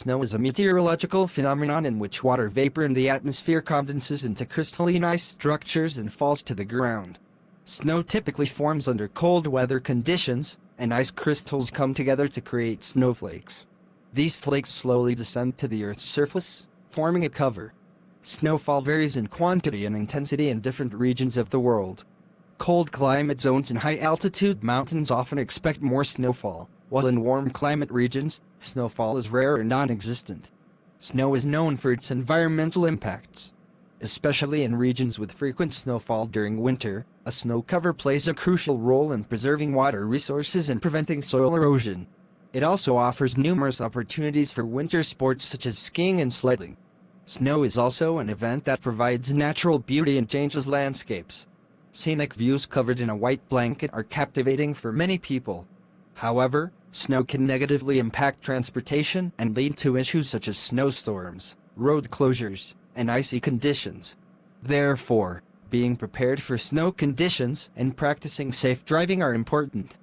Snow is a meteorological phenomenon in which water vapor in the atmosphere condenses into crystalline ice structures and falls to the ground. Snow typically forms under cold weather conditions, and ice crystals come together to create snowflakes. These flakes slowly descend to the Earth's surface, forming a cover. Snowfall varies in quantity and intensity in different regions of the world. Cold climate zones and high-altitude mountains often expect more snowfall, while in warm climate regions, snowfall is rare or non-existent. Snow is known for its environmental impacts. Especially in regions with frequent snowfall during winter, a snow cover plays a crucial role in preserving water resources and preventing soil erosion. It also offers numerous opportunities for winter sports such as skiing and sledding. Snow is also an event that provides natural beauty and changes landscapes. Scenic views covered in a white blanket are captivating for many people. However, snow can negatively impact transportation and lead to issues such as snowstorms, road closures, and icy conditions. Therefore, being prepared for snow conditions and practicing safe driving are important.